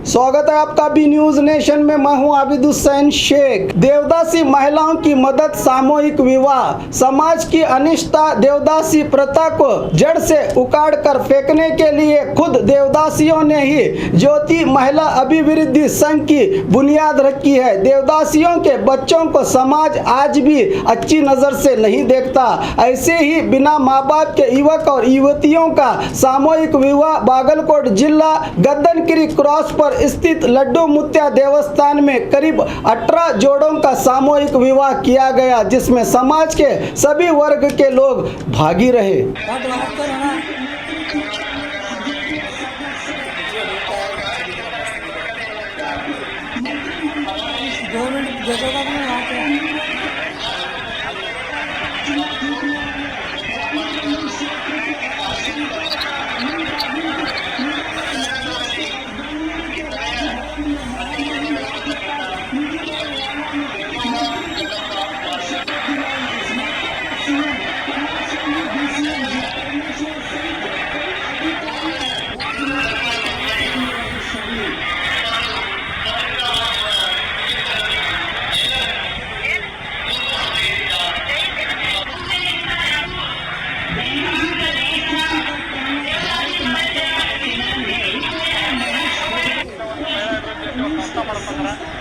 स्वागत है आपका बी न्यूज नेशन में। मैं हूं आबिद हुसैन शेख। देवदासी महिलाओं की मदद, सामूहिक विवाह, समाज की अनिष्टता देवदासी प्रथा को जड़ से उखाड़ कर फेंकने के लिए खुद देवदासियों ने ही ज्योति महिला अभिवृद्धि संघ की बुनियाद रखी है। देवदासियों के बच्चों को समाज आज भी अच्छी नजर से नहीं देखता। ऐसे ही बिना माँ बाप के युवक और युवतियों का सामूहिक विवाह बागलकोट जिला गद्दनगिरी क्रॉस पर स्थित लड्डू मुत्या देवस्थान में करीब 18 जोड़ों का सामूहिक विवाह किया गया, जिसमें समाज के सभी वर्ग के लोग भागी रहे।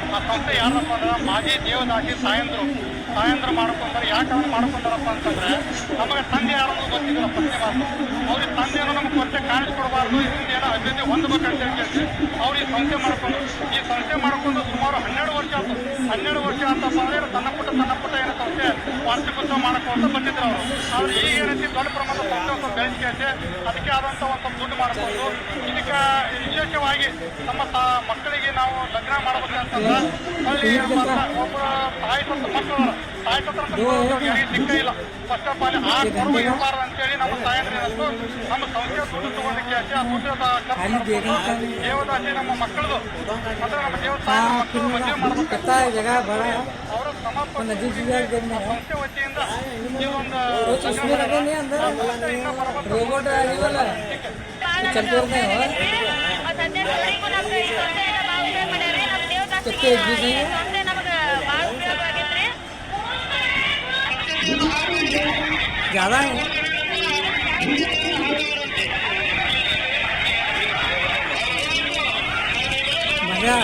ಆ ಸಂಸ್ಥೆ ಯಾರಪ್ಪ ಅಂದ್ರೆ ಮಾಜಿ ದೇವದಾಸಿ ತಾಯಂದ್ರು ಮಾಡ್ಕೊಂಡ್ರೆ ಯಾಕಂದ್ರೆ ಮಾಡ್ಕೊಂಡಾರಪ್ಪ ಅಂತಂದ್ರೆ ನಮಗೆ ತಂದೆ ಯಾರನ್ನು ಗೊತ್ತಿಲ್ಲ ಪ್ರಶ್ನೆ ಮಾತು ಅವ್ರಿಗೆ ತಂದೆಯನ್ನು ನಮಗೆ ಕೊಟ್ಟೆ ಕಾಣಿಸ್ಕೊಡ್ಬಾರ್ದು, ಇದರಿಂದ ಏನೋ ಅಭಿವೃದ್ಧಿ ಹೊಂದಬೇಕಂತ ಹೇಳಿ ಅವ್ರು ಈ ಸಂಸ್ಥೆ ಮಾಡಿಕೊಂಡು ಸುಮಾರು 12 ವರ್ಷ ಆತಪ್ಪ ಅಂದ್ರೆ ಸಣ್ಣ ಪುಟ್ಟ ಏನೋ ಸಂಸ್ಥೆ ವಾರ್ಷಿಕೋತ್ಸವ ಮಾಡ್ಕೊಂತ ಬಂದಿದ್ರು ಅವರು. ಆದ್ರೆ ಈಗ ಏನೈತಿ ದೊಡ್ಡ ಪ್ರಮಾಣದ ಸಂಸ್ಥೆ ಬೆಳೆಸಿಕೆ ಅದಕ್ಕೆ ಆದಂಥ ಒಂದು ದುಡ್ಡು ಮಾಡಿಕೊಂಡು ಇದಕ್ಕೆ ವಿಶೇಷವಾಗಿ ನಮ್ಮ ಮಕ್ಕಳಿಗೆ ನಾವು ಲಗ್ನ ಮಾಡಬೇಕಂತಂದ್ರೆ ಅಲ್ಲಿ ಒಬ್ಬರು ತಾಯಿ ಸತ್ರ ಯಾರಿಗೆ ಸಿಕ್ಕ ಇಲ್ಲ. ಫಸ್ಟ್ ಆಫ್ ಆಲ್ ಆ ಕೊಡುವ ಇರಬಾರ್ದು ಅಂತೇಳಿ ನಮ್ಮ ತಾಯಂದ್ರೆ ನಮ್ಮ ಸಂಸ್ಥೆ ದುಡ್ಡು ತಗೊಂಡಿಕ್ಕೆ ಆ ದುಡ್ಡು ದೇವದಾಸಿ ನಮ್ಮ ಮಕ್ಕಳದು ಅಂದ್ರೆ ನಮ್ಮ ದೇವಸ್ಥಾನ ಮಕ್ಕಳು ಮದುವೆ ಮಾಡ್ಬೇಕಂತ ಅವರ ಸಮರ್ಪಣೆ ಸಂಸ್ಥೆ ವತಿಯಿಂದ ಈ ಒಂದು ज़्यादा है मजा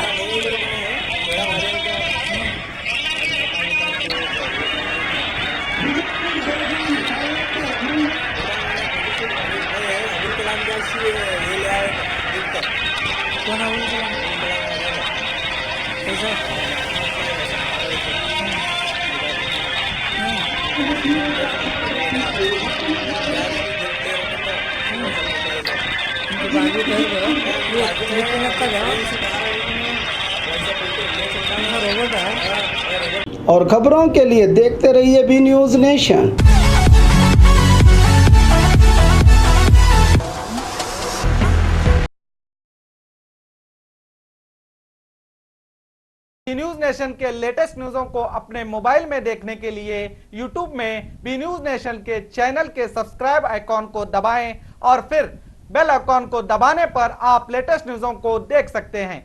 और खबरों के लिए देखते रहिए B News Nation. B News Nation के लेटेस्ट न्यूज़ों को अपने मोबाइल में देखने के लिए यूट्यूब में बी न्यूज नेशन के चैनल के सब्सक्राइब आइकॉन को दबाएं और फिर बेल आइकॉन को दबाने पर आप लेटेस्ट न्यूज़ों को देख सकते हैं।